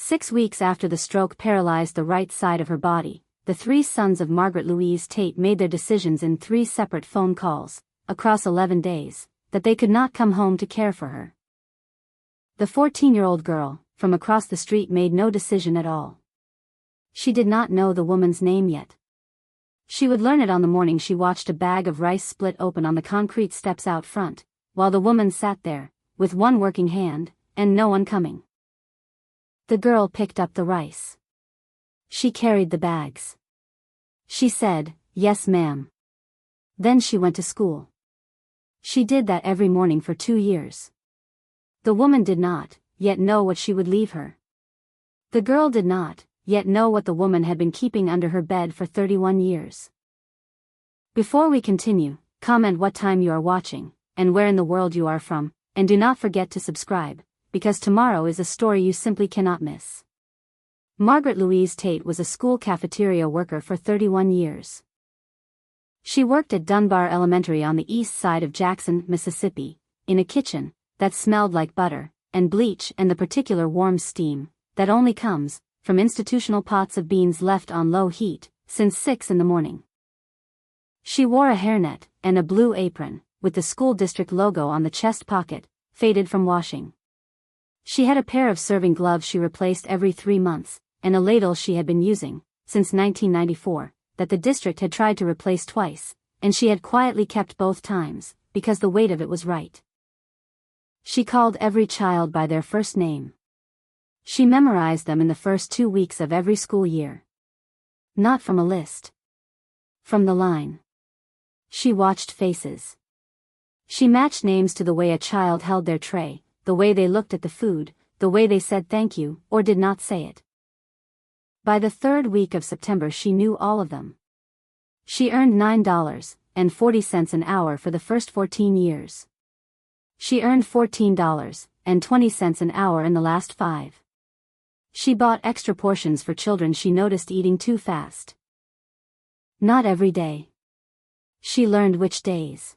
6 weeks after the stroke paralyzed the right side of her body, the 3 sons of Margaret Louise Tate made their decisions in 3 separate phone calls, across 11 days, that they could not come home to care for her. The 14-year-old girl, from across the street, made no decision at all. She did not know the woman's name yet. She would learn it on the morning she watched a bag of rice split open on the concrete steps out front, while the woman sat there, with one working hand, and no one coming. The girl picked up the rice. She carried the bags. She said, "Yes, ma'am." Then she went to school. She did that every morning for 2 years. The woman did not yet know what she would leave her. The girl did not yet know what the woman had been keeping under her bed for 31 years. Before we continue, comment what time you are watching, and where in the world you are from, and do not forget to subscribe, because tomorrow is a story you simply cannot miss. Margaret Louise Tate was a school cafeteria worker for 31 years. She worked at Dunbar Elementary on the east side of Jackson, Mississippi, in a kitchen that smelled like butter and bleach and the particular warm steam that only comes from institutional pots of beans left on low heat since 6 in the morning. She wore a hairnet and a blue apron, with the school district logo on the chest pocket, faded from washing. She had a pair of serving gloves she replaced every 3 months, and a ladle she had been using, since 1994, that the district had tried to replace twice, and she had quietly kept both times, because the weight of it was right. She called every child by their first name. She memorized them in the first 2 weeks of every school year. Not from a list. From the line. She watched faces. She matched names to the way a child held their tray, the way they looked at the food, the way they said thank you, or did not say it. By the 3rd week of September she knew all of them. She earned $9.40 an hour for the first 14 years. She earned $14.20 an hour in the last 5. She bought extra portions for children she noticed eating too fast. Not every day. She learned which days.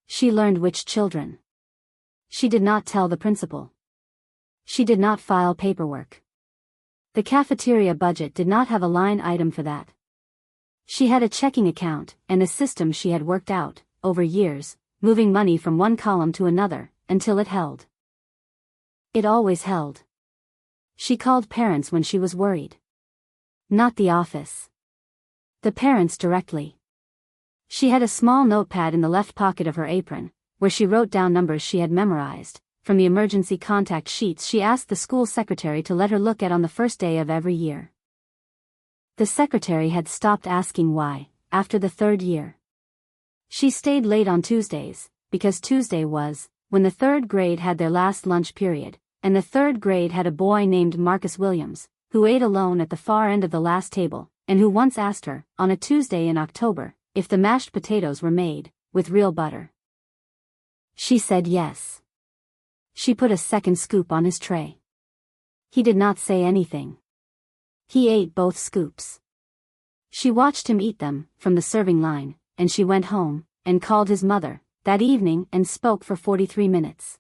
She learned which children. She did not tell the principal. She did not file paperwork. The cafeteria budget did not have a line item for that. She had a checking account and a system she had worked out, over years, moving money from one column to another, until it held. It always held. She called parents when she was worried. Not the office. The parents directly. She had a small notepad in the left pocket of her apron, where she wrote down numbers she had memorized. From the emergency contact sheets she asked the school secretary to let her look at on the first day of every year. The secretary had stopped asking why, after the 3rd year. She stayed late on Tuesdays, because Tuesday was when the 3rd grade had their last lunch period, and the 3rd grade had a boy named Marcus Williams, who ate alone at the far end of the last table, and who once asked her, on a Tuesday in October, if the mashed potatoes were made with real butter. She said yes. She put a second scoop on his tray. He did not say anything. He ate both scoops. She watched him eat them, from the serving line, and she went home, and called his mother, that evening, and spoke for 43 minutes.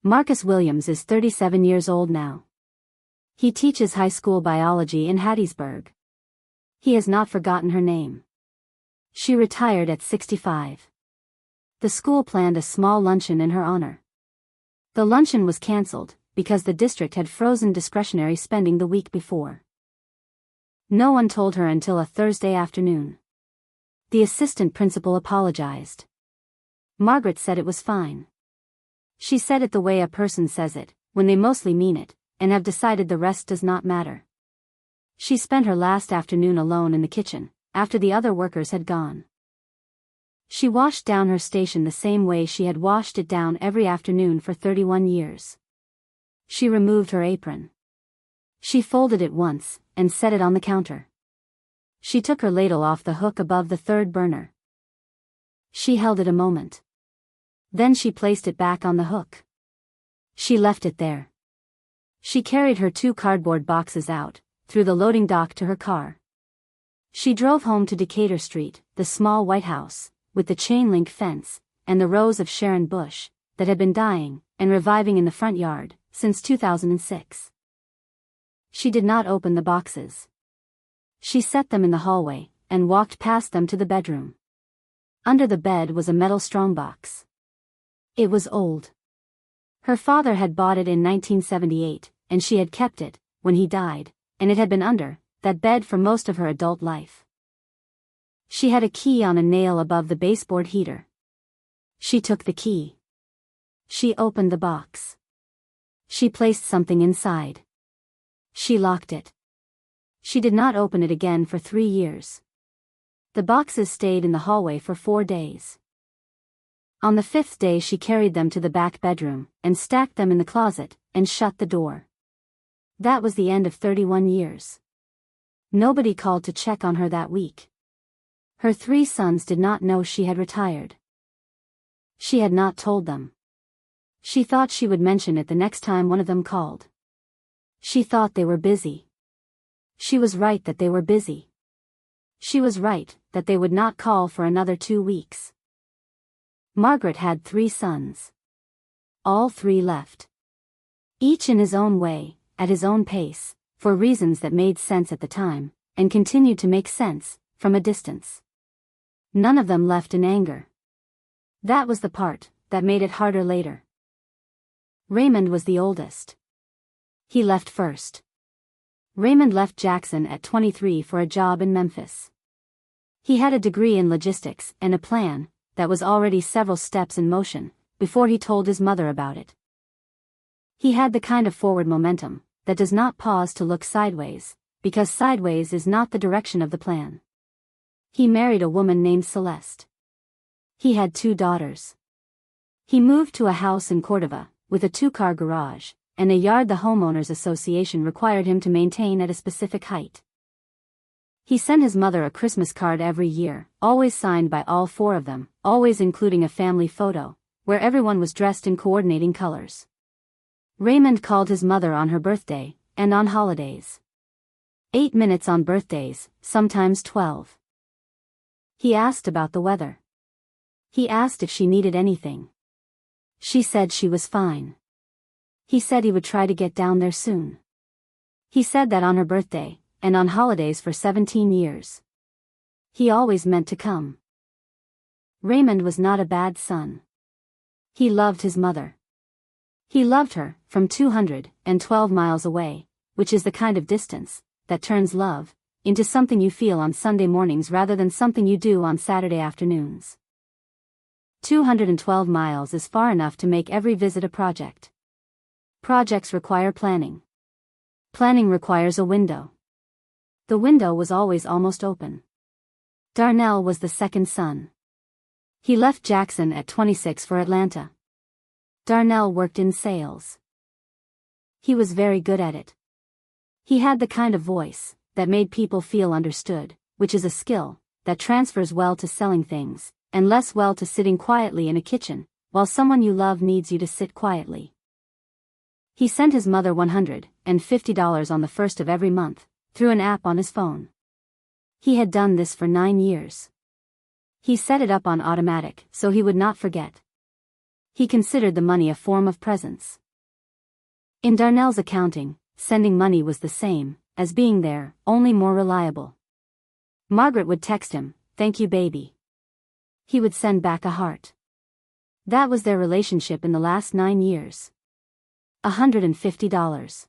Marcus Williams is 37 years old now. He teaches high school biology in Hattiesburg. He has not forgotten her name. She retired at 65. The school planned a small luncheon in her honor. The luncheon was cancelled, because the district had frozen discretionary spending the week before. No one told her until a Thursday afternoon. The assistant principal apologized. Margaret said it was fine. She said it the way a person says it, when they mostly mean it, and have decided the rest does not matter. She spent her last afternoon alone in the kitchen, after the other workers had gone. She washed down her station the same way she had washed it down every afternoon for 31 years. She removed her apron. She folded it once, and set it on the counter. She took her ladle off the hook above the 3rd burner. She held it a moment. Then she placed it back on the hook. She left it there. She carried her 2 cardboard boxes out, through the loading dock to her car. She drove home to Decatur Street, the small white house, with the chain-link fence, and the rows of Sharon bush, that had been dying and reviving in the front yard, since 2006. She did not open the boxes. She set them in the hallway, and walked past them to the bedroom. Under the bed was a metal strongbox. It was old. Her father had bought it in 1978, and she had kept it, when he died, and it had been under that bed for most of her adult life. She had a key on a nail above the baseboard heater. She took the key. She opened the box. She placed something inside. She locked it. She did not open it again for 3 years. The boxes stayed in the hallway for 4 days. On the 5th day she carried them to the back bedroom, and stacked them in the closet, and shut the door. That was the end of 31 years. Nobody called to check on her that week. Her 3 sons did not know she had retired. She had not told them. She thought she would mention it the next time one of them called. She thought they were busy. She was right that they were busy. She was right that they would not call for another 2 weeks. Margaret had 3 sons. All 3 left. Each in his own way, at his own pace, for reasons that made sense at the time, and continued to make sense, from a distance. None of them left in anger. That was the part that made it harder later. Raymond was the oldest. He left first. Raymond left Jackson at 23 for a job in Memphis. He had a degree in logistics and a plan that was already several steps in motion before he told his mother about it. He had the kind of forward momentum that does not pause to look sideways, because sideways is not the direction of the plan. He married a woman named Celeste. He had 2 daughters. He moved to a house in Cordova, with a 2-car garage, and a yard the homeowners association required him to maintain at a specific height. He sent his mother a Christmas card every year, always signed by all 4 of them, always including a family photo, where everyone was dressed in coordinating colors. Raymond called his mother on her birthday, and on holidays. 8 minutes on birthdays, sometimes 12. He asked about the weather. He asked if she needed anything. She said she was fine. He said he would try to get down there soon. He said that on her birthday, and on holidays for 17 years. He always meant to come. Raymond was not a bad son. He loved his mother. He loved her, from 212 miles away, which is the kind of distance that turns love into something you feel on Sunday mornings rather than something you do on Saturday afternoons. 212 miles is far enough to make every visit a project. Projects require planning. Planning requires a window. The window was always almost open. Darnell was the 2nd son. He left Jackson at 26 for Atlanta. Darnell worked in sales. He was very good at it. He had the kind of voice that made people feel understood, which is a skill that transfers well to selling things, and less well to sitting quietly in a kitchen, while someone you love needs you to sit quietly. He sent his mother $150 on the 1st of every month, through an app on his phone. He had done this for 9 years. He set it up on automatic so he would not forget. He considered the money a form of presence. In Darnell's accounting, sending money was the same as being there, only more reliable. Margaret would text him, "Thank you, baby." He would send back a heart. That was their relationship in the last 9 years. $150.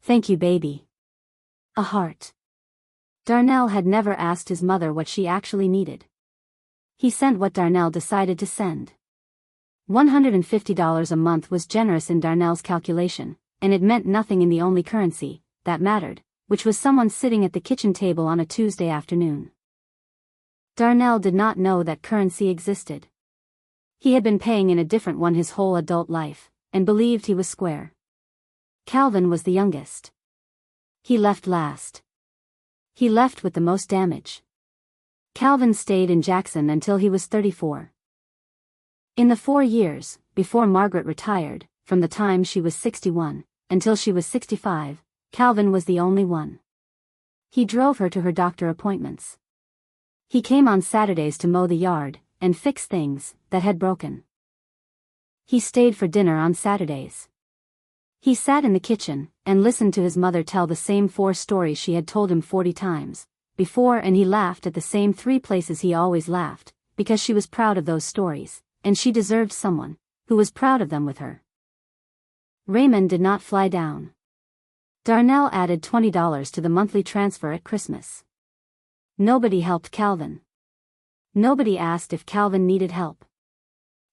"Thank you, baby." A heart. Darnell had never asked his mother what she actually needed. He sent what Darnell decided to send. $150 a month was generous in Darnell's calculation, and it meant nothing in the only currency that mattered, which was someone sitting at the kitchen table on a Tuesday afternoon. Darnell did not know that currency existed. He had been paying in a different one his whole adult life, and believed he was square. Calvin was the youngest. He left last. He left with the most damage. Calvin stayed in Jackson until he was 34. In the 4 years before Margaret retired, from the time she was 61 until she was 65, Calvin was the only one. He drove her to her doctor appointments. He came on Saturdays to mow the yard and fix things that had broken. He stayed for dinner on Saturdays. He sat in the kitchen and listened to his mother tell the same 4 stories she had told him 40 times before, and he laughed at the same 3 places he always laughed, because she was proud of those stories, and she deserved someone who was proud of them with her. Raymond did not fly down. Darnell added $20 to the monthly transfer at Christmas. Nobody helped Calvin. Nobody asked if Calvin needed help.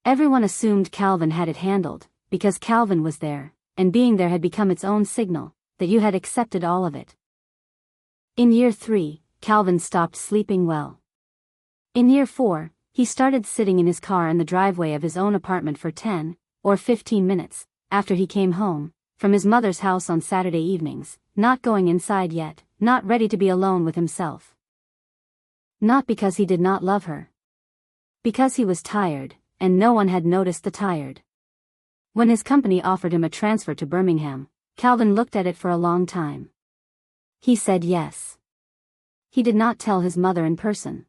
Everyone assumed Calvin had it handled, because Calvin was there, and being there had become its own signal that you had accepted all of it. In year 3, Calvin stopped sleeping well. In year 4, he started sitting in his car in the driveway of his own apartment for 10 or 15 minutes after he came home from his mother's house on Saturday evenings, not going inside yet, not ready to be alone with himself. Not because he did not love her. Because he was tired, and no one had noticed the tired. When his company offered him a transfer to Birmingham, Calvin looked at it for a long time. He said yes. He did not tell his mother in person.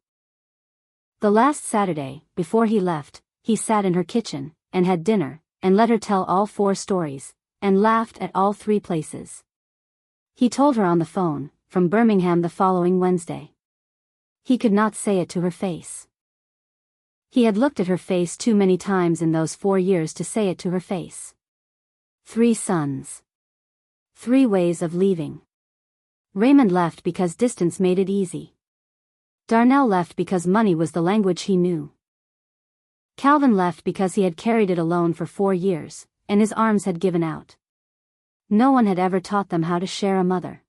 The last Saturday, before he left, he sat in her kitchen, and had dinner, and let her tell all 4 stories, and laughed at all 3 places. He told her on the phone, from Birmingham the following Wednesday. He could not say it to her face. He had looked at her face too many times in those 4 years to say it to her face. 3 sons. 3 ways of leaving. Raymond left because distance made it easy. Darnell left because money was the language he knew. Calvin left because he had carried it alone for 4 years, and his arms had given out. No one had ever taught them how to share a mother.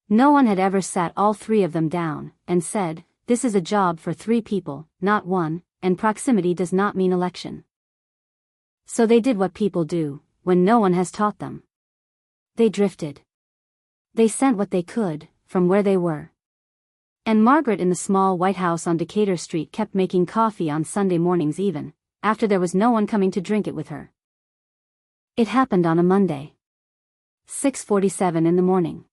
No one had ever sat all 3 of them down and said, "This is a job for 3 people, not 1, and proximity does not mean election." So they did what people do when no one has taught them. They drifted. They sent what they could from where they were. And Margaret in the small white house on Decatur Street kept making coffee on Sunday mornings even after there was no one coming to drink it with her. It happened on a Monday. 6:47 in the morning.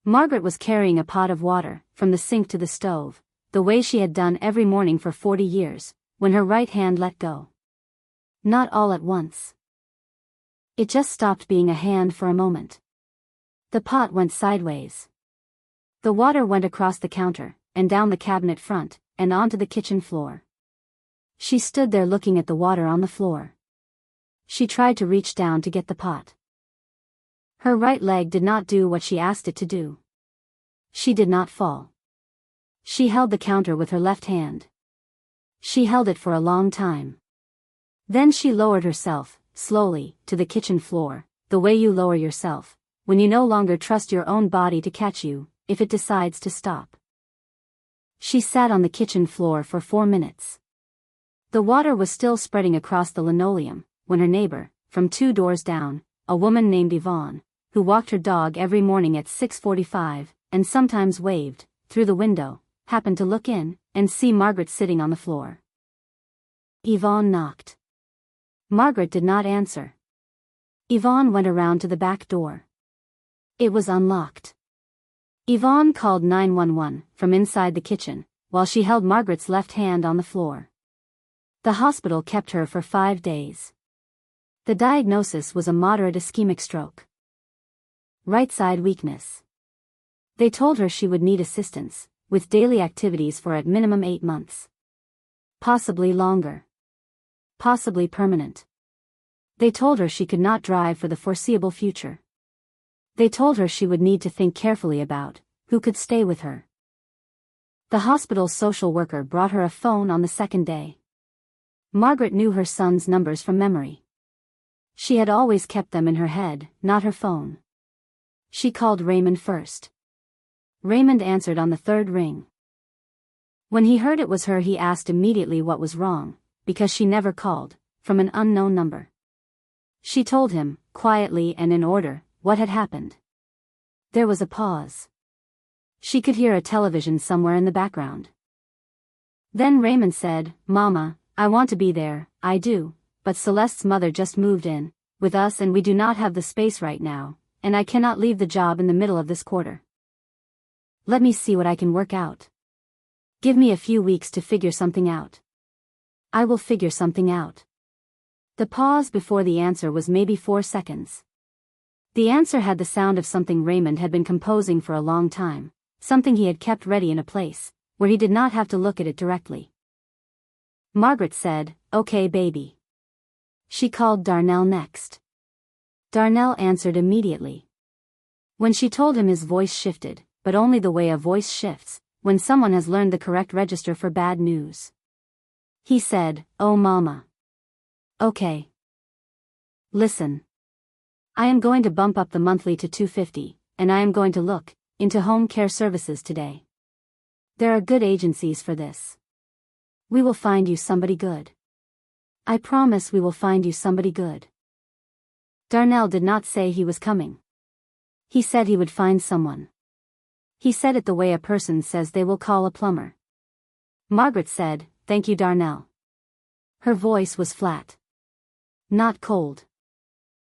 Margaret was carrying a pot of water from the sink to the stove, the way she had done every morning for 40 years, when her right hand let go. Not all at once. It just stopped being a hand for a moment. The pot went sideways. The water went across the counter, and down the cabinet front, and onto the kitchen floor. She stood there looking at the water on the floor. She tried to reach down to get the pot. Her right leg did not do what she asked it to do. She did not fall. She held the counter with her left hand. She held it for a long time. Then she lowered herself, slowly, to the kitchen floor, the way you lower yourself when you no longer trust your own body to catch you if it decides to stop. She sat on the kitchen floor for 4 minutes. The water was still spreading across the linoleum when her neighbor, from 2 doors down, a woman named Yvonne, who walked her dog every morning at 6:45 and sometimes waved through the window, happened to look in and see Margaret sitting on the floor. Yvonne knocked. Margaret did not answer. Yvonne went around to the back door. It was unlocked. Yvonne called 911 from inside the kitchen, while she held Margaret's left hand on the floor. The hospital kept her for 5 days. The diagnosis was a moderate ischemic stroke. Right side weakness. They told her she would need assistance with daily activities for at minimum 8 months. Possibly longer. Possibly permanent. They told her she could not drive for the foreseeable future. They told her she would need to think carefully about who could stay with her. The hospital's social worker brought her a phone on the 2nd day. Margaret knew her son's numbers from memory. She had always kept them in her head, not her phone. She called Raymond first. Raymond answered on the 3rd ring. When he heard it was her, he asked immediately what was wrong, because she never called from an unknown number. She told him, quietly and in order, what had happened. There was a pause. She could hear a television somewhere in the background. Then Raymond said, "Mama, I want to be there, I do, but Celeste's mother just moved in with us and we do not have the space right now, and I cannot leave the job in the middle of this quarter. Let me see what I can work out. Give me a few weeks to figure something out. I will figure something out." The pause before the answer was maybe 4 seconds. The answer had the sound of something Raymond had been composing for a long time, something he had kept ready in a place where he did not have to look at it directly. Margaret said, "Okay, baby." She called Darnell next. Darnell answered immediately. When she told him, his voice shifted, but only the way a voice shifts when someone has learned the correct register for bad news. He said, "Oh, Mama." "Okay. Listen. I am going to bump up the monthly to $250, and I am going to look into home care services today. There are good agencies for this. We will find you somebody good. I promise we will find you somebody good." Darnell did not say he was coming. He said he would find someone. He said it the way a person says they will call a plumber. Margaret said, "Thank you, Darnell." Her voice was flat. Not cold.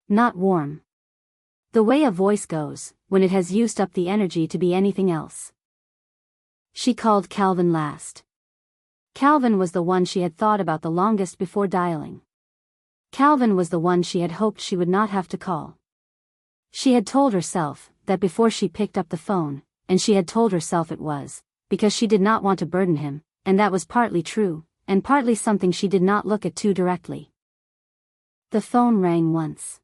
Not warm. The way a voice goes when it has used up the energy to be anything else. She called Calvin last. Calvin was the one she had thought about the longest before dialing. Calvin was the one she had hoped she would not have to call. She had told herself that before she picked up the phone, and she had told herself it was because she did not want to burden him, and that was partly true, and partly something she did not look at too directly. The phone rang once.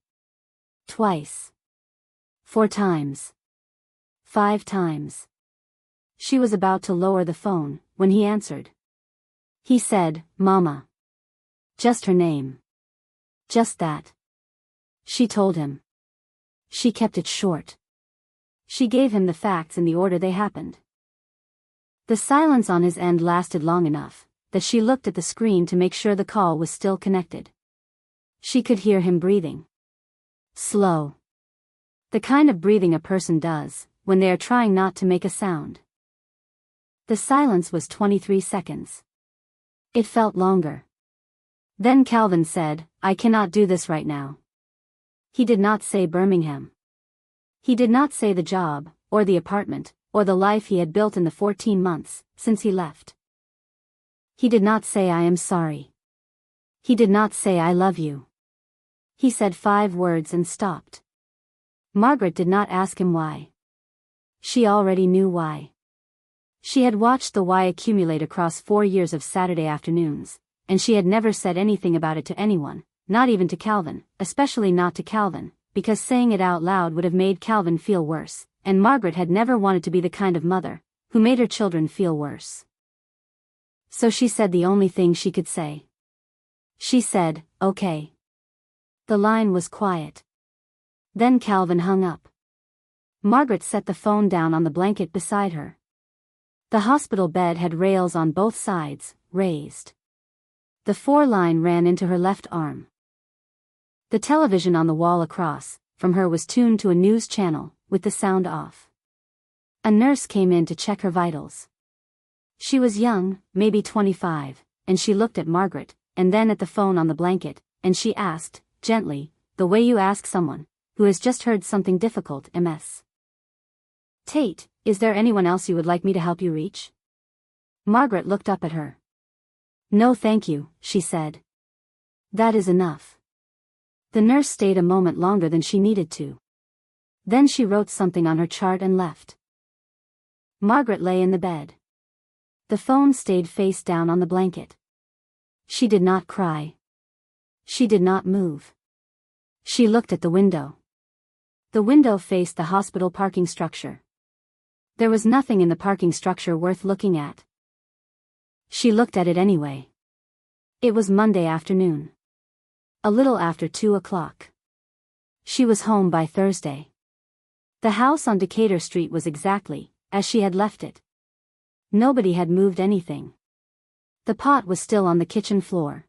Twice. 4 times. 5 times. She was about to lower the phone when he answered. He said, "Mama." Just her name. Just that. She told him. She kept it short. She gave him the facts in the order they happened. The silence on his end lasted long enough that she looked at the screen to make sure the call was still connected. She could hear him breathing. Slow. The kind of breathing a person does when they are trying not to make a sound. The silence was 23 seconds. It felt longer. Then Calvin said, "I cannot do this right now." He did not say Birmingham. He did not say the job, or the apartment, or the life he had built in the 14 months since he left. He did not say "I am sorry." He did not say "I love you." He said 5 words and stopped. Margaret did not ask him why. She already knew why. She had watched the why accumulate across 4 years of Saturday afternoons, and she had never said anything about it to anyone, not even to Calvin, especially not to Calvin, because saying it out loud would have made Calvin feel worse, and Margaret had never wanted to be the kind of mother who made her children feel worse. So she said the only thing she could say. She said, "Okay." The line was quiet. Then Calvin hung up. Margaret set the phone down on the blanket beside her. The hospital bed had rails on both sides, raised. The 4-line ran into her left arm. The television on the wall across from her was tuned to a news channel, with the sound off. A nurse came in to check her vitals. She was young, maybe 25, and she looked at Margaret, and then at the phone on the blanket, and she asked, gently, the way you ask someone who has just heard something difficult, "Ms. Tate, is there anyone else you would like me to help you reach?" Margaret looked up at her. "No thank you," she said. "That is enough." The nurse stayed a moment longer than she needed to. Then she wrote something on her chart and left. Margaret lay in the bed. The phone stayed face down on the blanket. She did not cry. She did not move. She looked at the window. The window faced the hospital parking structure. There was nothing in the parking structure worth looking at. She looked at it anyway. It was Monday afternoon. A little after 2 o'clock. She was home by Thursday. The house on Decatur Street was exactly as she had left it. Nobody had moved anything. The pot was still on the kitchen floor.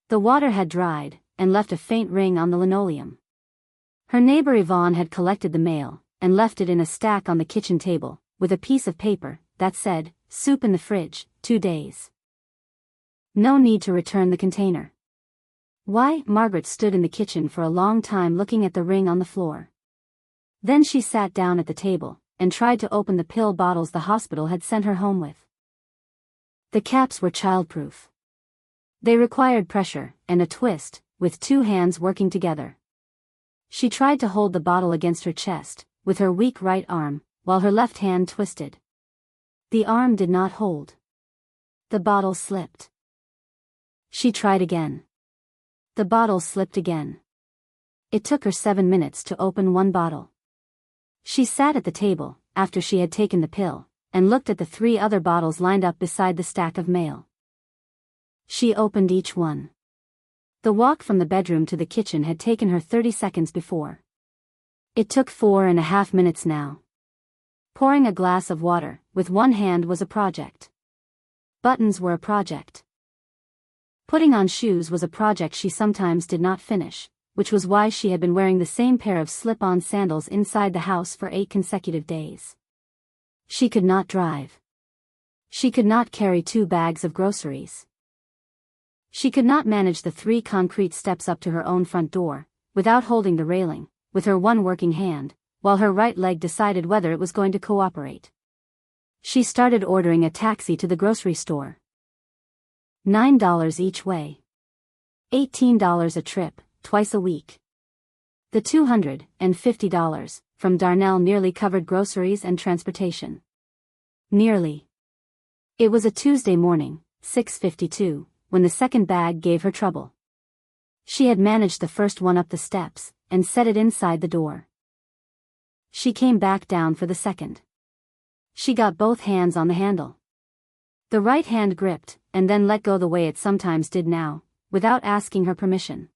The water had dried and left a faint ring on the linoleum. Her neighbor Yvonne had collected the mail and left it in a stack on the kitchen table, with a piece of paper that said, "Soup in the fridge, 2 days." No need to return the container. Why? Margaret stood in the kitchen for a long time looking at the ring on the floor. Then she sat down at the table and tried to open the pill bottles the hospital had sent her home with. The caps were childproof. They required pressure and a twist, with 2 hands working together. She tried to hold the bottle against her chest, with her weak right arm, while her left hand twisted. The arm did not hold. The bottle slipped. She tried again. The bottle slipped again. It took her 7 minutes to open one bottle. She sat at the table, after she had taken the pill, and looked at the 3 other bottles lined up beside the stack of mail. She opened each one. The walk from the bedroom to the kitchen had taken her 30 seconds before. It took 4.5 minutes now. Pouring a glass of water, with one hand was a project. Buttons were a project. Putting on shoes was a project she sometimes did not finish, which was why she had been wearing the same pair of slip-on sandals inside the house for 8 consecutive days. She could not drive. She could not carry 2 bags of groceries. She could not manage the 3 concrete steps up to her own front door, without holding the railing, with her one working hand, while her right leg decided whether it was going to cooperate. She started ordering a taxi to the grocery store. $9 each way. $18 a trip, twice a week. The $250 from Darnell nearly covered groceries and transportation. Nearly. It was a Tuesday morning, 6:52. When the second bag gave her trouble. She had managed the first one up the steps, and set it inside the door. She came back down for the second. She got both hands on the handle. The right hand gripped, and then let go the way it sometimes did now, without asking her permission.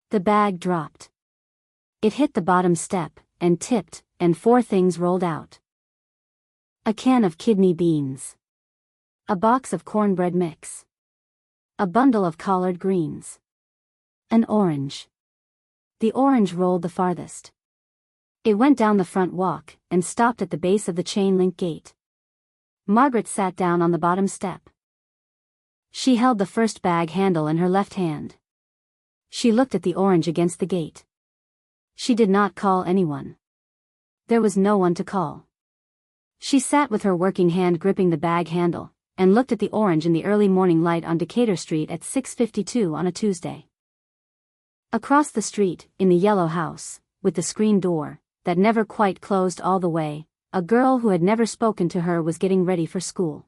The bag dropped. It hit the bottom step, and tipped, and 4 things rolled out. A can of kidney beans. A box of cornbread mix. A bundle of collard greens. An orange. The orange rolled the farthest. It went down the front walk, and stopped at the base of the chain-link gate. Margaret sat down on the bottom step. She held the first bag handle in her left hand. She looked at the orange against the gate. She did not call anyone. There was no one to call. She sat with her working hand gripping the bag handle, and looked at the orange in the early morning light on Decatur Street at 6:52 on a Tuesday. Across the street, in the yellow house, with the screen door, that never quite closed all the way, a girl who had never spoken to her was getting ready for school.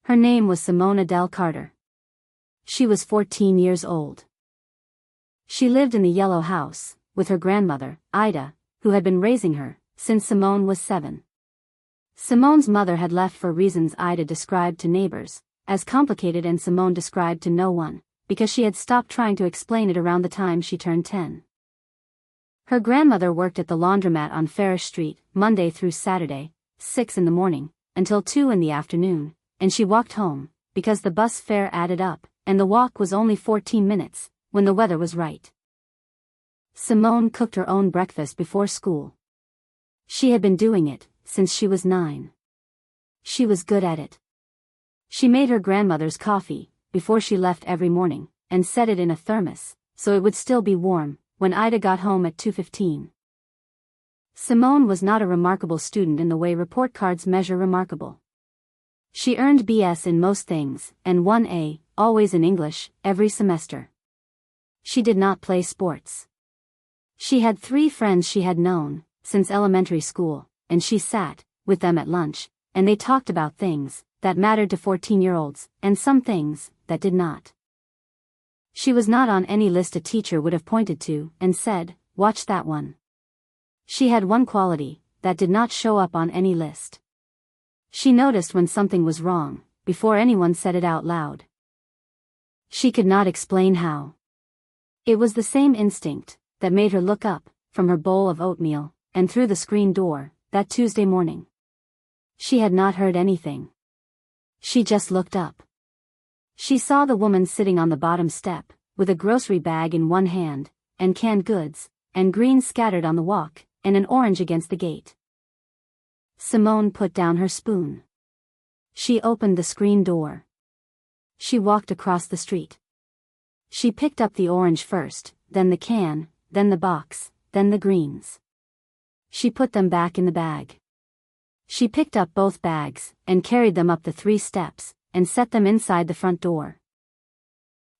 Her name was Simone Adele Carter. She was 14 years old. She lived in the yellow house, with her grandmother, Ida, who had been raising her, since Simone was 7. Simone's mother had left for reasons Ida described to neighbors, as complicated, and Simone described to no one, because she had stopped trying to explain it around the time she turned 10. Her grandmother worked at the laundromat on Farish Street, Monday through Saturday, 6 in the morning, until 2 in the afternoon, and she walked home, because the bus fare added up, and the walk was only 14 minutes, when the weather was right. Simone cooked her own breakfast before school. She had been doing it since she was 9. She was good at it. She made her grandmother's coffee, before she left every morning, and set it in a thermos, so it would still be warm, when Ida got home at 2:15. Simone was not a remarkable student in the way report cards measure remarkable. She earned BS in most things, and 1A, always in English, every semester. She did not play sports. She had 3 friends she had known since elementary school, and she sat with them at lunch, and they talked about things that mattered to 14-year-olds, and some things that did not. She was not on any list a teacher would have pointed to and said, "Watch that one." She had one quality that did not show up on any list. She noticed when something was wrong, before anyone said it out loud. She could not explain how. It was the same instinct that made her look up from her bowl of oatmeal and through the screen door that Tuesday morning. She had not heard anything. She just looked up. She saw the woman sitting on the bottom step, with a grocery bag in one hand, and canned goods, and greens scattered on the walk, and an orange against the gate. Simone put down her spoon. She opened the screen door. She walked across the street. She picked up the orange first, then the can, then the box, then the greens. She put them back in the bag. She picked up both bags, and carried them up the 3 steps, and set them inside the front door.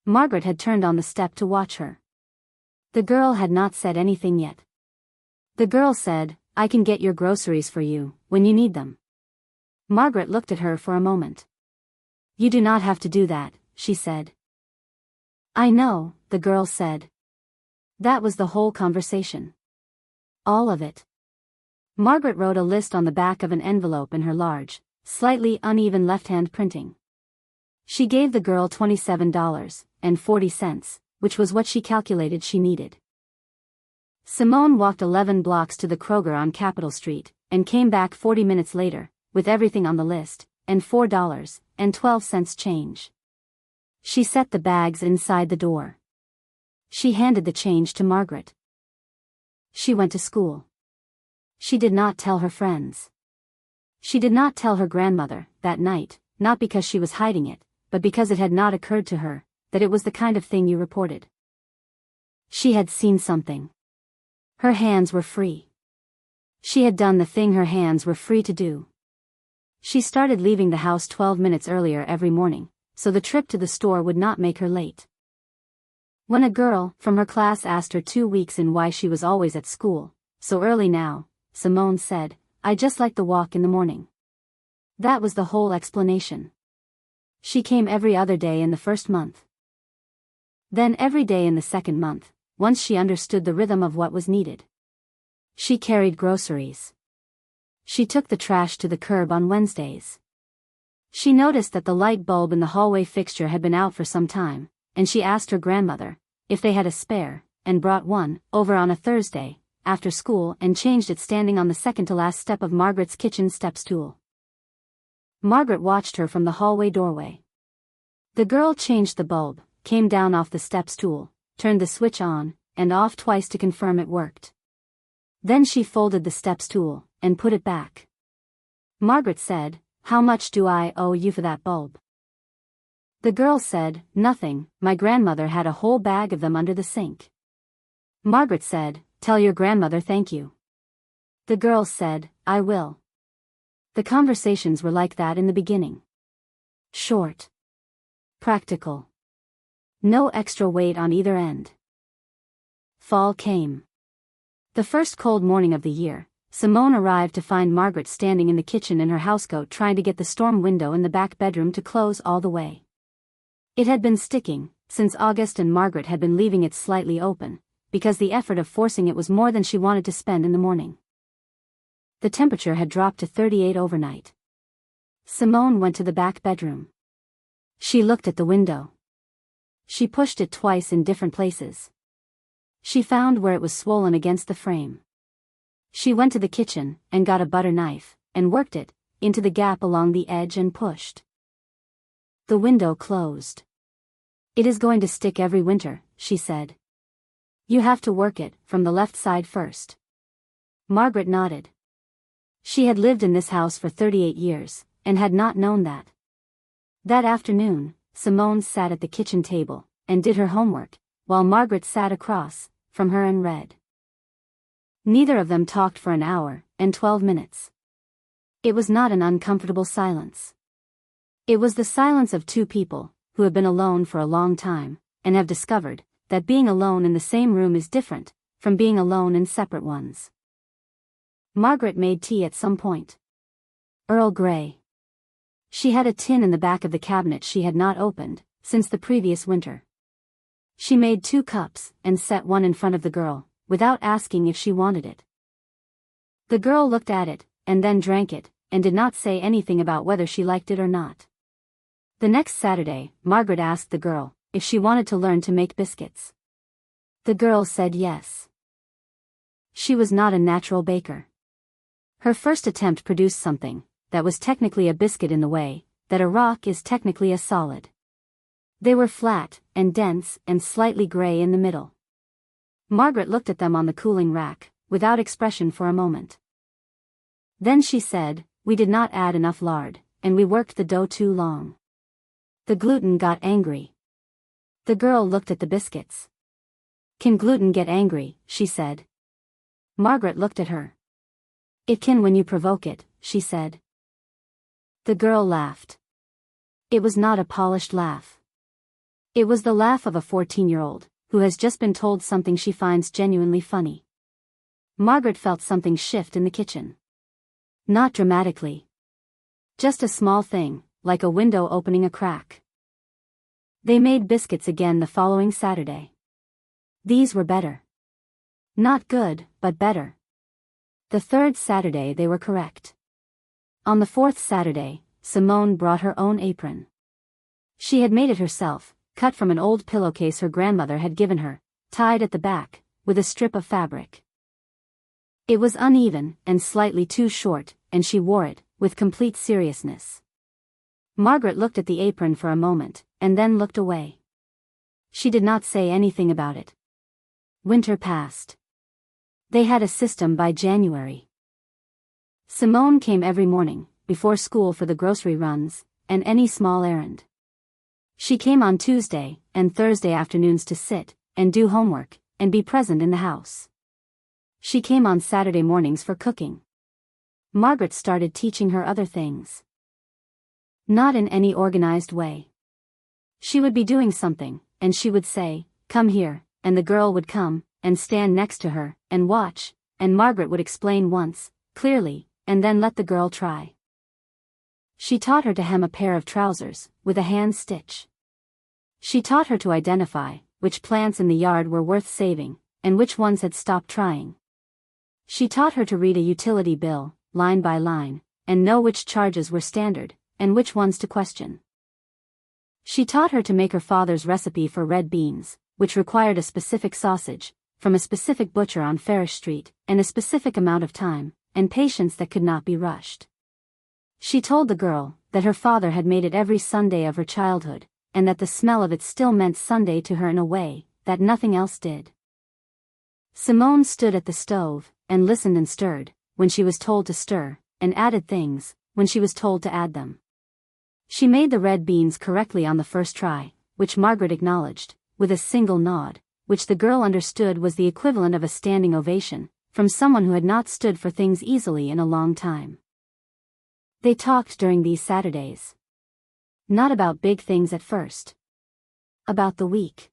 Margaret had turned on the step to watch her. The girl had not said anything yet. The girl said, "I can get your groceries for you, when you need them." Margaret looked at her for a moment. "You do not have to do that," she said. "I know," the girl said. That was the whole conversation. All of it. Margaret wrote a list on the back of an envelope in her large, slightly uneven left-hand printing. She gave the girl $27.40, which was what she calculated she needed. Simone walked 11 blocks to the Kroger on Capitol Street, and came back 40 minutes later, with everything on the list, and $4.12 change. She set the bags inside the door. She handed the change to Margaret. She went to school. She did not tell her friends. She did not tell her grandmother that night, not because she was hiding it, but because it had not occurred to her that it was the kind of thing you reported. She had seen something. Her hands were free. She had done the thing her hands were free to do. She started leaving the house 12 minutes earlier every morning, so the trip to the store would not make her late. When a girl from her class asked her 2 weeks in why she was always at school so early now, Simone said, "I just like the walk in the morning." That was the whole explanation. She came every other day in the first month. Then every day in the second month, once she understood the rhythm of what was needed. She carried groceries. She took the trash to the curb on Wednesdays. She noticed that the light bulb in the hallway fixture had been out for some time, and she asked her grandmother if they had a spare, and brought one over on a Thursday after school and changed it standing on the second-to-last step of Margaret's kitchen step stool. Margaret watched her from the hallway doorway. The girl changed the bulb, came down off the step stool, turned the switch on and off twice to confirm it worked. Then she folded the step stool and put it back. Margaret said, "How much do I owe you for that bulb?" The girl said, "Nothing, my grandmother had a whole bag of them under the sink." Margaret said, "Tell your grandmother thank you." The girl said, "I will." The conversations were like that in the beginning. Short. Practical. No extra weight on either end. Fall came. The first cold morning of the year, Simone arrived to find Margaret standing in the kitchen in her housecoat trying to get the storm window in the back bedroom to close all the way. It had been sticking since August and Margaret had been leaving it slightly open, because the effort of forcing it was more than she wanted to spend in the morning. The temperature had dropped to 38 overnight. Simone went to the back bedroom. She looked at the window. She pushed it twice in different places. She found where it was swollen against the frame. She went to the kitchen and got a butter knife and worked it into the gap along the edge and pushed. The window closed. "It is going to stick every winter," she said. "You have to work it from the left side first." Margaret nodded. She had lived in this house for 38 years, and had not known that. That afternoon, Simone sat at the kitchen table and did her homework, while Margaret sat across from her and read. Neither of them talked for an hour and 12 minutes. It was not an uncomfortable silence. It was the silence of two people who have been alone for a long time, and have discovered that being alone in the same room is different from being alone in separate ones. Margaret made tea at some point. Earl Grey. She had a tin in the back of the cabinet she had not opened since the previous winter. She made 2 cups and set one in front of the girl, without asking if she wanted it. The girl looked at it, and then drank it, and did not say anything about whether she liked it or not. The next Saturday, Margaret asked the girl if she wanted to learn to make biscuits. The girl said yes. She was not a natural baker. Her first attempt produced something that was technically a biscuit in the way that a rock is technically a solid. They were flat and dense and slightly gray in the middle. Margaret looked at them on the cooling rack, without expression for a moment. Then she said, "We did not add enough lard, and we worked the dough too long." The gluten got angry. The girl looked at the biscuits. "Can gluten get angry?" she said. Margaret looked at her. "It can when you provoke it," she said. The girl laughed. It was not a polished laugh. It was the laugh of a 14-year-old, who has just been told something she finds genuinely funny. Margaret felt something shift in the kitchen. Not dramatically. Just a small thing, like a window opening a crack. They made biscuits again the following Saturday. These were better. Not good, but better. The third Saturday they were correct. On the fourth Saturday, Simone brought her own apron. She had made it herself, cut from an old pillowcase her grandmother had given her, tied at the back, with a strip of fabric. It was uneven and slightly too short, and she wore it, with complete seriousness. Margaret looked at the apron for a moment, and then looked away. She did not say anything about it. Winter passed. They had a system by January. Simone came every morning, before school for the grocery runs, and any small errand. She came on Tuesday and Thursday afternoons to sit, and do homework, and be present in the house. She came on Saturday mornings for cooking. Margaret started teaching her other things. Not in any organized way. She would be doing something, and she would say, "Come here," and the girl would come, and stand next to her, and watch, and Margaret would explain once, clearly, and then let the girl try. She taught her to hem a pair of trousers, with a hand stitch. She taught her to identify which plants in the yard were worth saving, and which ones had stopped trying. She taught her to read a utility bill, line by line, and know which charges were standard, and which ones to question. She taught her to make her father's recipe for red beans, which required a specific sausage, from a specific butcher on Farish Street, and a specific amount of time, and patience that could not be rushed. She told the girl that her father had made it every Sunday of her childhood, and that the smell of it still meant Sunday to her in a way that nothing else did. Simone stood at the stove, and listened and stirred, when she was told to stir, and added things, when she was told to add them. She made the red beans correctly on the first try, which Margaret acknowledged, with a single nod, which the girl understood was the equivalent of a standing ovation, from someone who had not stood for things easily in a long time. They talked during these Saturdays. Not about big things at first. About the week.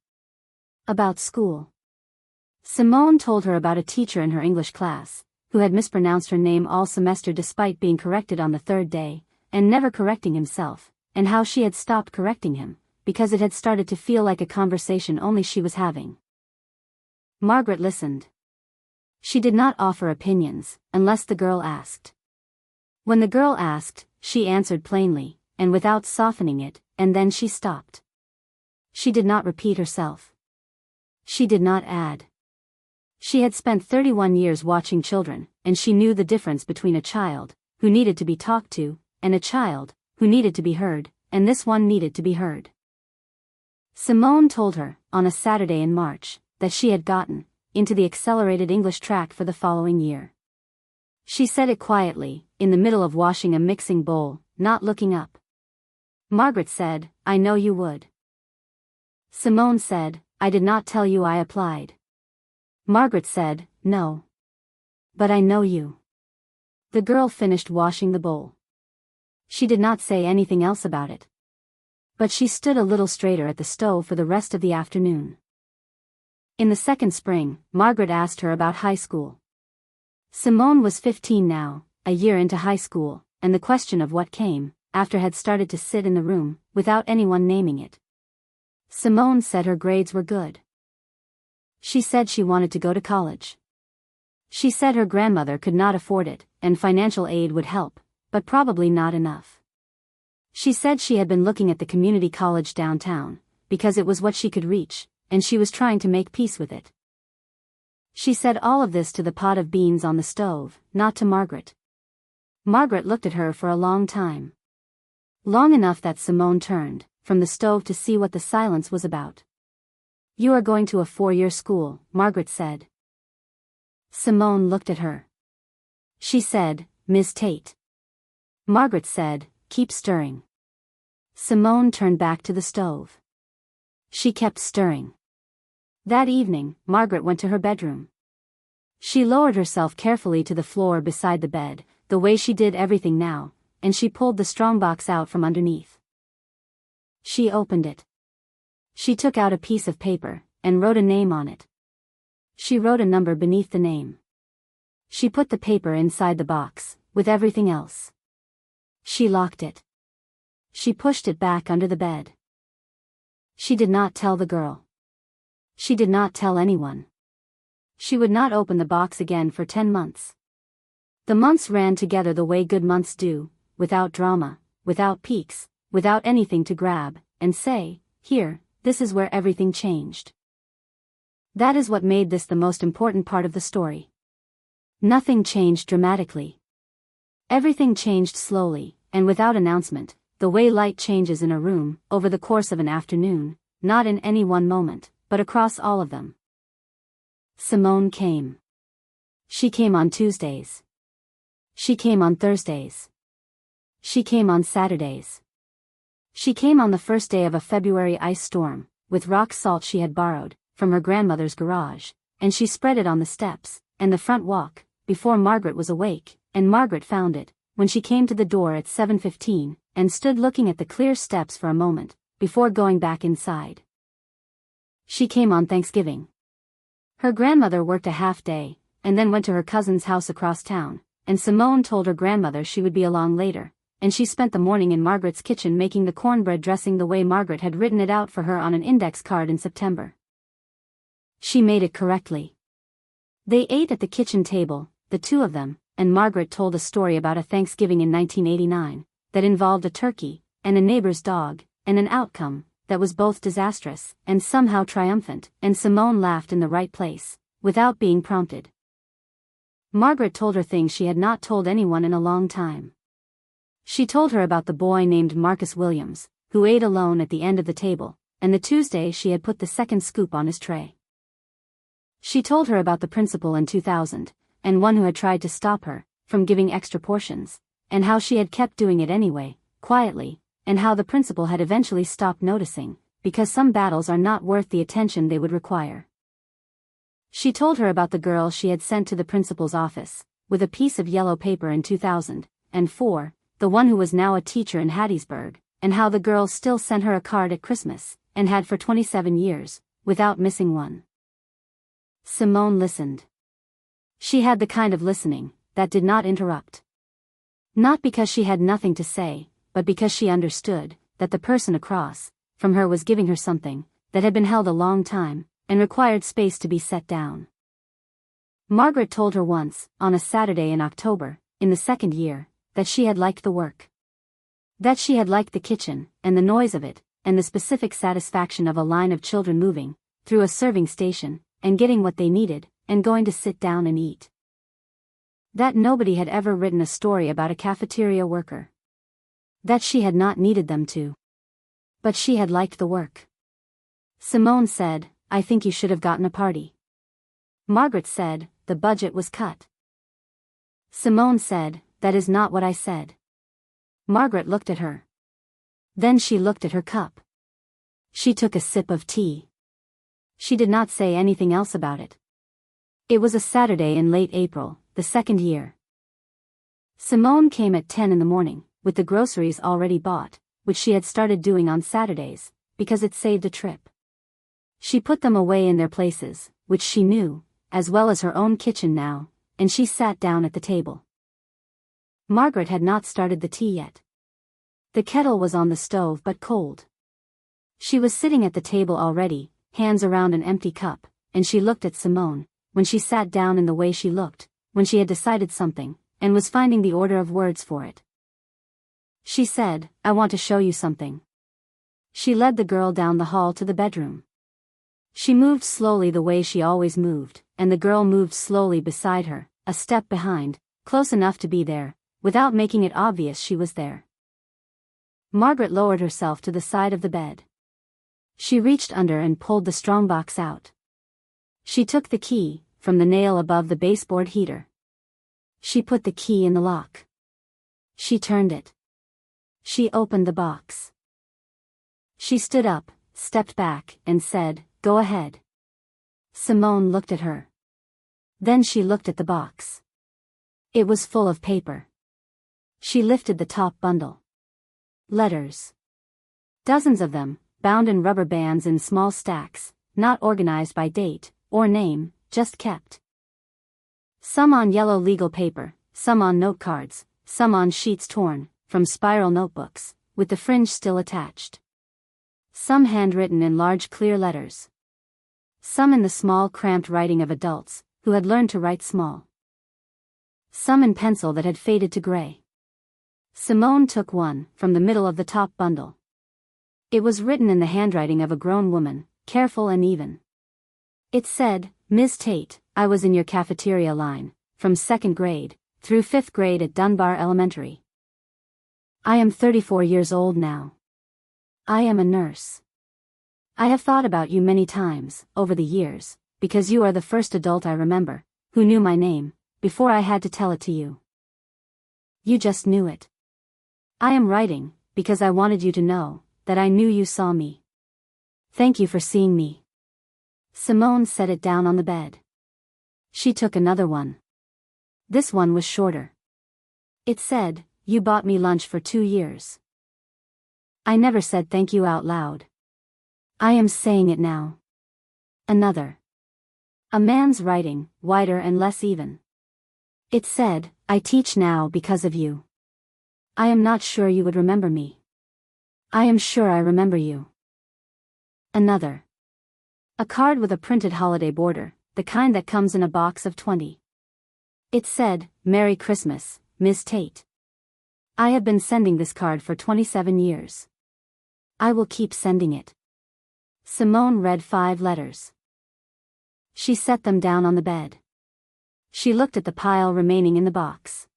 About school. Simone told her about a teacher in her English class, who had mispronounced her name all semester despite being corrected on the third day, and never correcting himself, and how she had stopped correcting him, because it had started to feel like a conversation only she was having. Margaret listened. She did not offer opinions, unless the girl asked. When the girl asked, she answered plainly, and without softening it, and then she stopped. She did not repeat herself. She did not add. She had spent 31 years watching children, and she knew the difference between a child, who needed to be talked to, and a child, who needed to be heard, and this one needed to be heard. Simone told her, on a Saturday in March, that she had gotten into the accelerated English track for the following year. She said it quietly, in the middle of washing a mixing bowl, not looking up. Margaret said, "I know you would." Simone said, "I did not tell you I applied." Margaret said, "No. But I know you." The girl finished washing the bowl. She did not say anything else about it. But she stood a little straighter at the stove for the rest of the afternoon. In the second spring, Margaret asked her about high school. Simone was 15 now, a year into high school, and the question of what came after had started to sit in the room, without anyone naming it. Simone said her grades were good. She said she wanted to go to college. She said her grandmother could not afford it, and financial aid would help, but probably not enough. She said she had been looking at the community college downtown, because it was what she could reach, and she was trying to make peace with it. She said all of this to the pot of beans on the stove, not to Margaret. Margaret looked at her for a long time. Long enough that Simone turned from the stove to see what the silence was about. "You are going to a 4-year school," Margaret said. Simone looked at her. She said, "Ms. Tate." Margaret said, "Keep stirring." Simone turned back to the stove. She kept stirring. That evening, Margaret went to her bedroom. She lowered herself carefully to the floor beside the bed, the way she did everything now, and she pulled the strongbox out from underneath. She opened it. She took out a piece of paper, and wrote a name on it. She wrote a number beneath the name. She put the paper inside the box, with everything else. She locked it. She pushed it back under the bed. She did not tell the girl. She did not tell anyone. She would not open the box again for 10 months. The months ran together the way good months do, without drama, without peaks, without anything to grab and say, "Here, this is where everything changed." That is what made this the most important part of the story. Nothing changed dramatically. Everything changed slowly, and without announcement, the way light changes in a room, over the course of an afternoon, not in any one moment, but across all of them. Simone came. She came on Tuesdays. She came on Thursdays. She came on Saturdays. She came on the first day of a February ice storm, with rock salt she had borrowed from her grandmother's garage, and she spread it on the steps and the front walk, before Margaret was awake, and Margaret found it, when she came to the door at 7:15, and stood looking at the clear steps for a moment, before going back inside. She came on Thanksgiving. Her grandmother worked a half day, and then went to her cousin's house across town, and Simone told her grandmother she would be along later, and she spent the morning in Margaret's kitchen making the cornbread dressing the way Margaret had written it out for her on an index card in September. She made it correctly. They ate at the kitchen table, the two of them, and Margaret told a story about a Thanksgiving in 1989, that involved a turkey, and a neighbor's dog, and an outcome that was both disastrous and somehow triumphant, and Simone laughed in the right place, without being prompted. Margaret told her things she had not told anyone in a long time. She told her about the boy named Marcus Williams, who ate alone at the end of the table, and the Tuesday she had put the second scoop on his tray. She told her about the principal in 2000, and one who had tried to stop her from giving extra portions, and how she had kept doing it anyway, quietly, and how the principal had eventually stopped noticing, because some battles are not worth the attention they would require. She told her about the girl she had sent to the principal's office, with a piece of yellow paper in 2004, the one who was now a teacher in Hattiesburg, and how the girl still sent her a card at Christmas, and had for 27 years, without missing one. Simone listened. She had the kind of listening that did not interrupt. Not because she had nothing to say, but because she understood that the person across from her was giving her something that had been held a long time, and required space to be set down. Margaret told her once, on a Saturday in October, in the second year, that she had liked the work. That she had liked the kitchen, and the noise of it, and the specific satisfaction of a line of children moving through a serving station, and getting what they needed, and going to sit down and eat. That nobody had ever written a story about a cafeteria worker. That she had not needed them to. But she had liked the work. Simone said, "I think you should have gotten a party." Margaret said, "The budget was cut." Simone said, "That is not what I said." Margaret looked at her. Then she looked at her cup. She took a sip of tea. She did not say anything else about it. It was a Saturday in late April, the second year. Simone came at 10 in the morning, with the groceries already bought, which she had started doing on Saturdays, because it saved a trip. She put them away in their places, which she knew, as well as her own kitchen now, and she sat down at the table. Margaret had not started the tea yet. The kettle was on the stove but cold. She was sitting at the table already, hands around an empty cup, and she looked at Simone, when she sat down in the way she looked, when she had decided something, and was finding the order of words for it. She said, "I want to show you something." She led the girl down the hall to the bedroom. She moved slowly the way she always moved, and the girl moved slowly beside her, a step behind, close enough to be there, without making it obvious she was there. Margaret lowered herself to the side of the bed. She reached under and pulled the strongbox out. She took the key from the nail above the baseboard heater. She put the key in the lock. She turned it. She opened the box. She stood up, stepped back, and said, "Go ahead." Simone looked at her. Then she looked at the box. It was full of paper. She lifted the top bundle. Letters. Dozens of them, bound in rubber bands in small stacks, not organized by date or name, just kept. Some on yellow legal paper, some on note cards, some on sheets torn from spiral notebooks, with the fringe still attached. Some handwritten in large clear letters. Some in the small cramped writing of adults who had learned to write small. Some in pencil that had faded to gray. Simone took one from the middle of the top bundle. It was written in the handwriting of a grown woman, careful and even. It said, "Ms. Tate, I was in your cafeteria line, from 2nd grade, through 5th grade at Dunbar Elementary. I am 34 years old now. I am a nurse. I have thought about you many times, over the years, because you are the first adult I remember, who knew my name, before I had to tell it to you. You just knew it. I am writing, because I wanted you to know, that I knew you saw me. Thank you for seeing me." Simone set it down on the bed. She took another one. This one was shorter. It said, "You bought me lunch for 2 years. I never said thank you out loud. I am saying it now." Another. A man's writing, wider and less even. It said, "I teach now because of you. I am not sure you would remember me. I am sure I remember you." Another. A card with a printed holiday border, the kind that comes in a box of 20. It said, "Merry Christmas, Ms. Tate. I have been sending this card for 27 years. I will keep sending it." Simone read 5 letters. She set them down on the bed. She looked at the pile remaining in the box.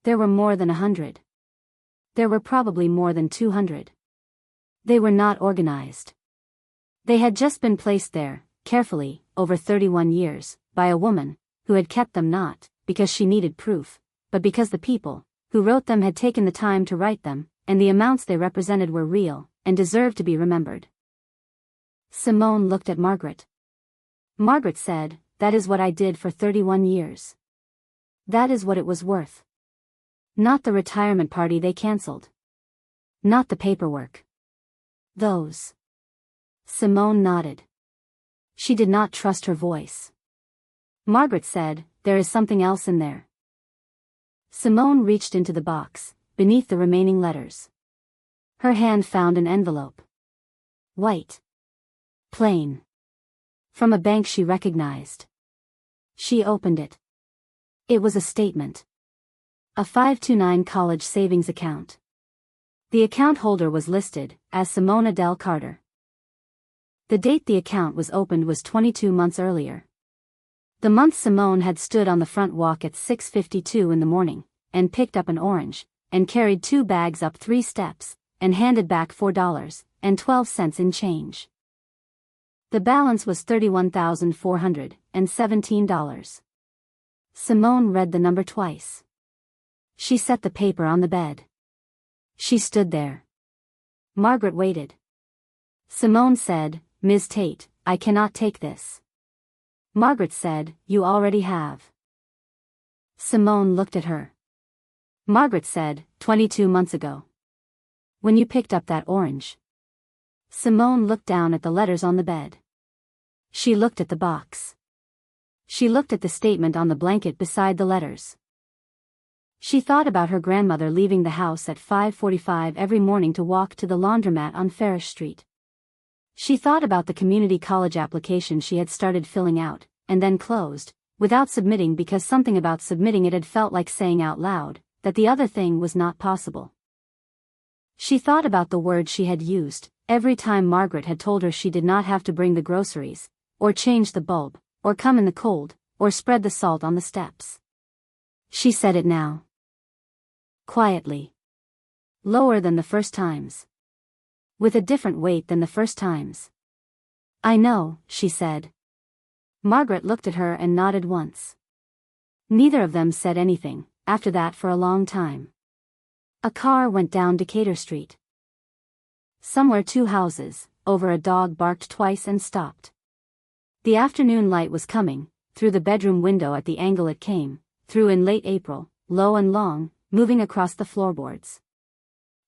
There were more than 100. There were probably more than 200. They were not organized. They had just been placed there, carefully, over 31 years, by a woman, who had kept them not because she needed proof, but because the people who wrote them had taken the time to write them, and the amounts they represented were real, and deserved to be remembered. Simone looked at Margaret. Margaret said, "That is what I did for 31 years. That is what it was worth. Not the retirement party they cancelled. Not the paperwork. Those." Simone nodded. She did not trust her voice. Margaret said, "There is something else in there." Simone reached into the box, beneath the remaining letters. Her hand found an envelope. White. Plain. From a bank she recognized. She opened it. It was a statement. A 529 college savings account. The account holder was listed as Simone Adele Carter. The date the account was opened was 22 months earlier. The month Simone had stood on the front walk at 6:52 in the morning, and picked up an orange, and carried 2 bags up 3 steps, and handed back $4.12 in change. The balance was $31,417. Simone read the number twice. She set the paper on the bed. She stood there. Margaret waited. Simone said, "Ms. Tate, I cannot take this." Margaret said, "You already have." Simone looked at her. Margaret said, 22 months ago. When you picked up that orange." Simone looked down at the letters on the bed. She looked at the box. She looked at the statement on the blanket beside the letters. She thought about her grandmother leaving the house at 5:45 every morning to walk to the laundromat on Farish Street. She thought about the community college application she had started filling out, and then closed, without submitting because something about submitting it had felt like saying out loud that the other thing was not possible. She thought about the words she had used every time Margaret had told her she did not have to bring the groceries, or change the bulb, or come in the cold, or spread the salt on the steps. She said it now. Quietly. Lower than the first times. With a different weight than the first times. "I know," she said. Margaret looked at her and nodded once. Neither of them said anything, after that for a long time. A car went down Decatur Street. Somewhere 2 houses, over a dog barked twice and stopped. The afternoon light was coming, through the bedroom window at the angle it came, through in late April, low and long, moving across the floorboards.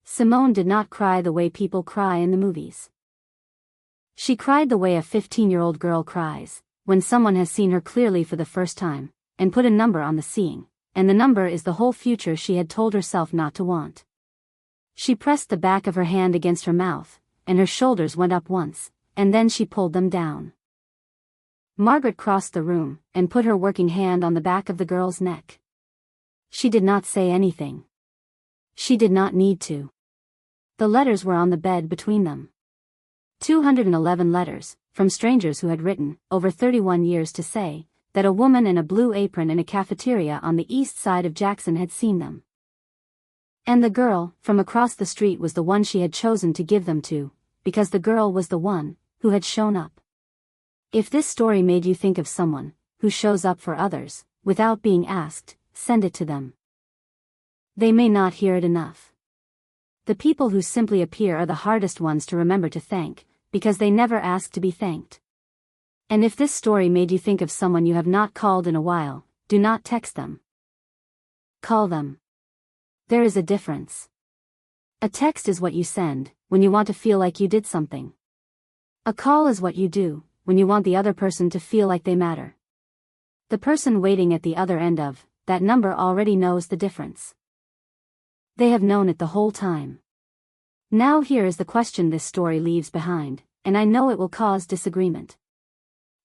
Simone did not cry the way people cry in the movies. She cried the way a 15-year-old girl cries, when someone has seen her clearly for the first time, and put a number on the seeing, and the number is the whole future she had told herself not to want. She pressed the back of her hand against her mouth, and her shoulders went up once, and then she pulled them down. Margaret crossed the room, and put her working hand on the back of the girl's neck. She did not say anything. She did not need to. The letters were on the bed between them. 211 letters, from strangers who had written, over 31 years to say, that a woman in a blue apron in a cafeteria on the east side of Jackson had seen them. And the girl, from across the street, was the one she had chosen to give them to, because the girl was the one who had shown up. If this story made you think of someone who shows up for others, without being asked, send it to them. They may not hear it enough. The people who simply appear are the hardest ones to remember to thank, because they never ask to be thanked. And if this story made you think of someone you have not called in a while, do not text them. Call them. There is a difference. A text is what you send when you want to feel like you did something. A call is what you do when you want the other person to feel like they matter. The person waiting at the other end of that number already knows the difference. They have known it the whole time. Now here is the question this story leaves behind, and I know it will cause disagreement.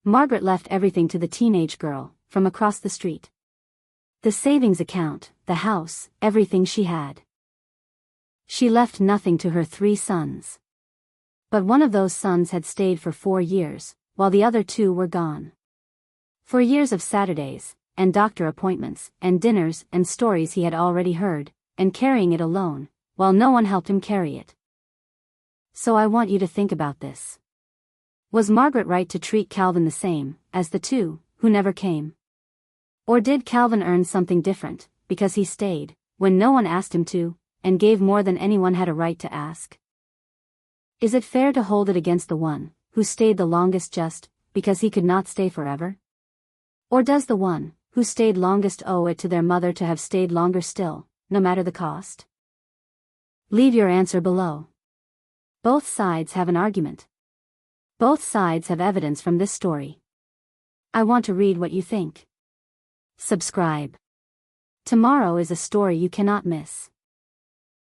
Margaret left everything to the teenage girl from across the street. The savings account, the house, everything she had. She left nothing to her 3 sons. But one of those sons had stayed for 4 years, while the other 2 were gone. 4 years of Saturdays, and doctor appointments, and dinners, and stories he had already heard, and carrying it alone, while no one helped him carry it. So I want you to think about this. Was Margaret right to treat Calvin the same as the 2 who never came? Or did Calvin earn something different, because he stayed when no one asked him to, and gave more than anyone had a right to ask? Is it fair to hold it against the one who stayed the longest just because he could not stay forever? Or does the one who stayed longest owe it to their mother to have stayed longer still, no matter the cost? Leave your answer below. Both sides have an argument. Both sides have evidence from this story. I want to read what you think. Subscribe. Tomorrow is a story you cannot miss.